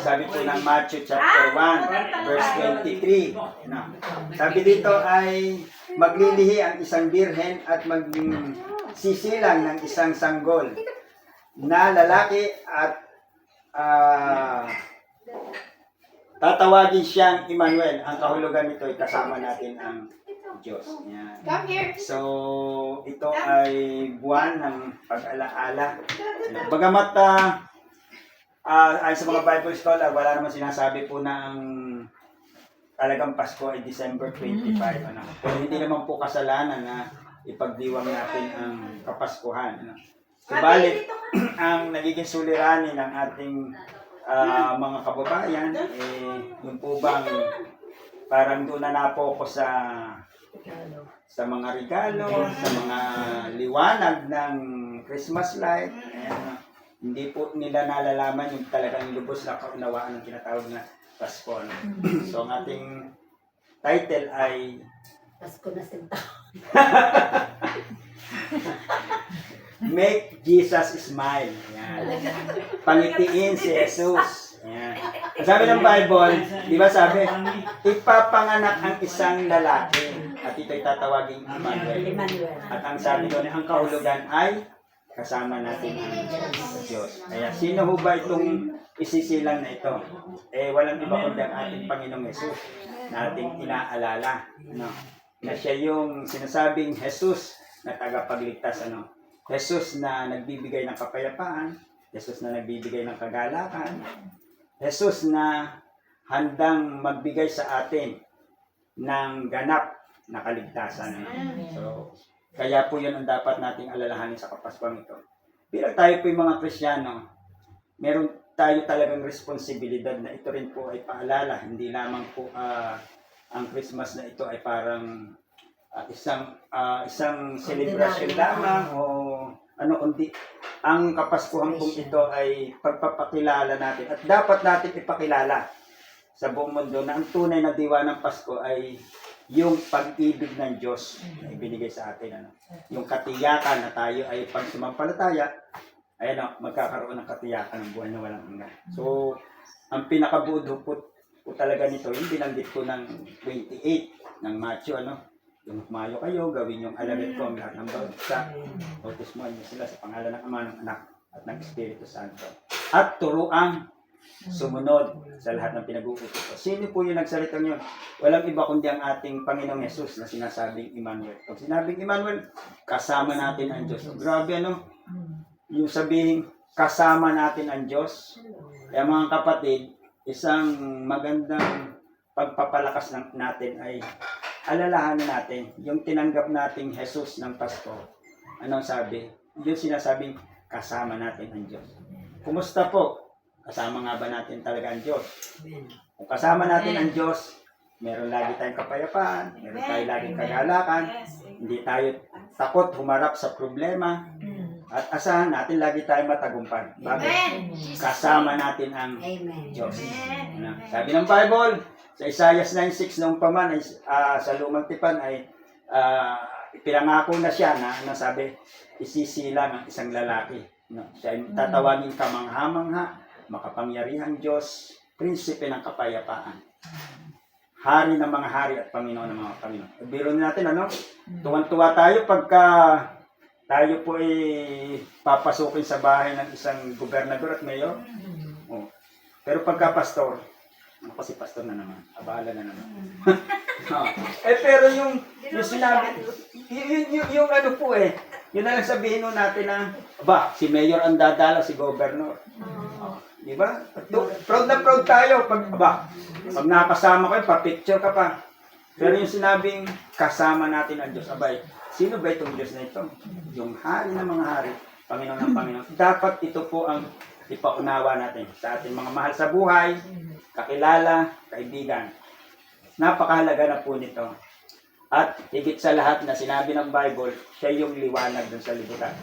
sabi po ng Matthew chapter 1, verse 23. Ano? Sabi dito ay maglilihi ang isang birhen at magsisilang ng isang sanggol na lalaki at tatawagin siyang Emmanuel. Ang kahulugan nito ay kasama natin ang Diyos. Yan. So, ito ay buwan ng pag-alaala. Bagamat sa mga Bible scholar, wala naman sinasabi po na ang talagang Pasko ay December 25. Ano? Pero hindi naman po kasalanan na ipagdiwang natin ang Kapaskuhan. Ano? Subalit, ang nagiging suliranin ng ating mga kababayan, yung po bang parang doon na napokus sa mga regalo, sa mga liwanag ng Christmas light. Hindi po nila nalalaman yung talagang lubos na kaunawaan ng tinatawag na Pasko. So, ang ating title ay Pasko na sinta. Make Jesus Smile. Yan. Pangitiin si Jesus. Yan. Sabi ng Bible, di ba sabi, ipapanganak ang isang lalaki at ito'y tatawaging Emmanuel. At ang sabi doon, ang kahulugan ay kasama natin ang Diyos. Kaya sino ho ba itong isisilang na ito? Walang iba kundi ang ating Panginoong Jesus na ating inaalala. No? Na siya yung sinasabing Jesus na tagapagligtas. Jesus na nagbibigay ng kapayapaan, Jesus na nagbibigay ng kagalakan, Jesus na handang magbigay sa atin ng ganap na kaligtasan. So, kaya po yun ang dapat nating alalahanin sa Kapaskuhan ito. Bilang tayo po yung mga Kristiyano, meron tayo talagang responsibilidad na ito rin po ay paalala. Hindi lamang po ang Christmas na ito ay parang isang celebration lamang o kundi ang Kapaskuhan pong ito ay pagpapakilala natin at dapat natin ipakilala sa buong mundo na ang tunay na diwa ng Pasko ay yung pag-ibig ng Diyos na ibinigay sa atin. Yung katiyakan na tayo ay pag sumampalataya, magkakaroon ng katiyakan ng buhay na walang hanggan. So, ang pinakabuod-hupot po talaga nito, yung binanggit ko ng 28 ng Matthew, yung mayo kayo, gawin yung alamin ko ang lahat ng bawat bautismuhan niyo sila sa pangalan ng Ama, ng Anak, at ng Espiritu Santo. At turuang sumunod sa lahat ng pinag-uutos ko. Sino po yung nagsalitang yun? Walang iba kundi ang ating Panginoong Yesus na sinasabing Emmanuel. Pag sinabing Emmanuel, kasama natin ang Diyos. So, grabe yung sabihin, kasama natin ang Diyos. Kaya mga kapatid, isang magandang pagpapalakas natin ay alalahanin natin yung tinanggap nating Jesus ng Pasko. Anong sabi? Yung sinasabing kasama natin ang Diyos. Kumusta po? Kasama nga ba natin talaga ang Diyos? Kung kasama natin ang Diyos, meron lagi tayong kapayapaan, meron tayong laging kagalakan, hindi tayo takot humarap sa problema, at asahan natin lagi tayong matagumpay. Bakit? Kasama natin ang Diyos. Sabi ng Bible, sa Isaiah 9:6 noong paman ay sa Lumang Tipan ay ipinangako na siya na sabi, isisilang ang isang lalaki. Siya ay tatawagin kamangha-mangha, makapangyarihang Diyos, prinsipe ng kapayapaan, hari ng mga hari at Panginoon ng mga Panginoon. Biro natin, tuwan-tuwa tayo pagka tayo po ay papasukin sa bahay ng isang gobernador at mayor. Pero pagka pastor, kasi pastor na naman, abala na naman. Pero yung sinabi, yung yun na lang sabihin natin na, si mayor ang dadala, si governor. Di ba? Proud na proud tayo pag nakasama kayo, pa-picture ka pa. Pero yung sinabing kasama natin ang Diyos, sino ba itong Diyos na ito? Yung hari ng mga hari, Panginoon ng Panginoon. Dapat ito po ang ipaunawa natin sa ating mga mahal sa buhay, kakilala, kaibigan. Napakahalaga na po nito. At higit sa lahat na sinabi ng Bible, siya yung liwanag dun sa libutan.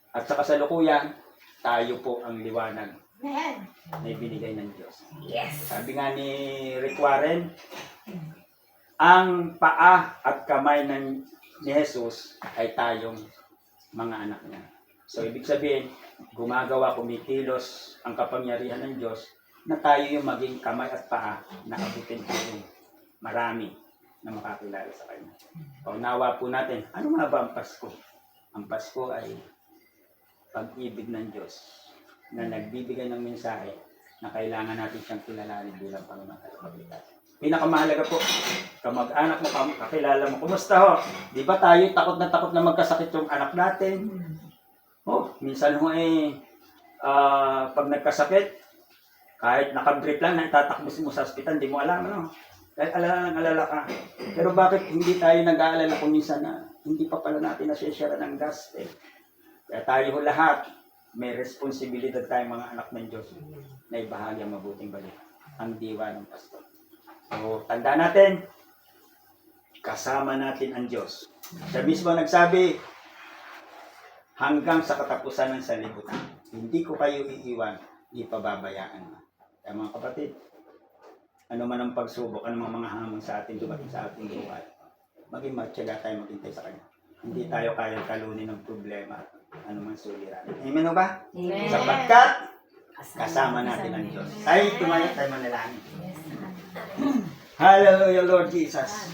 At sa kasalukuyan, tayo po ang liwanag na ibinigay ng Diyos. Yes. Sabi nga ni Rick Warren, ang paa at kamay ni Jesus ay tayong mga anak niya. So, ibig sabihin, gumagawa, kumikilos ang kapangyarihan ng Diyos na tayo yung maging kamay at paa na abutin po yung marami na makakilala sa Kanya. Paunawa po natin, ano nga ba ang Pasko? Ang Pasko ay pag-ibig ng Diyos na nagbibigay ng mensahe na kailangan natin siyang kilalanin bilang Panginoon at Kapatid. Pinakamahalaga po, kamag-anak mo, kakilala mo, kumusta ho? Di ba tayo takot na magkasakit yung anak natin? Minsan ho pag nagkasakit, kahit nakabrief lang, natatakbo mo sa ospital, di mo alam, ano? Dahil alala ka. Pero bakit hindi tayo nag-aalala kung minsan na hindi pa pala natin nasyeshare ng gas? Kaya tayo lahat, may responsibilidad tayong mga anak ng Diyos na ibahagi ang mabuting balita, ang diwa ng Pasko. So, tandaan natin, kasama natin ang Diyos. Siya mismo nagsabi, hanggang sa katapusan ng sanlibutan, hindi ko kayo iiwan, di pababayaan. Kaya mga kapatid, ano man ang pagsubok, ano man mga hamon sa atin, dumating sa ating buhay, maging matyaga tayo maghintay sa Kanya. Hindi tayo kayang talunin ng problema, ano man suliranin. Amen o ba? Amen. Sapagkat, kasama natin ang Diyos. Tayo tumayo, tayo manalangin. Hallelujah, Lord Jesus.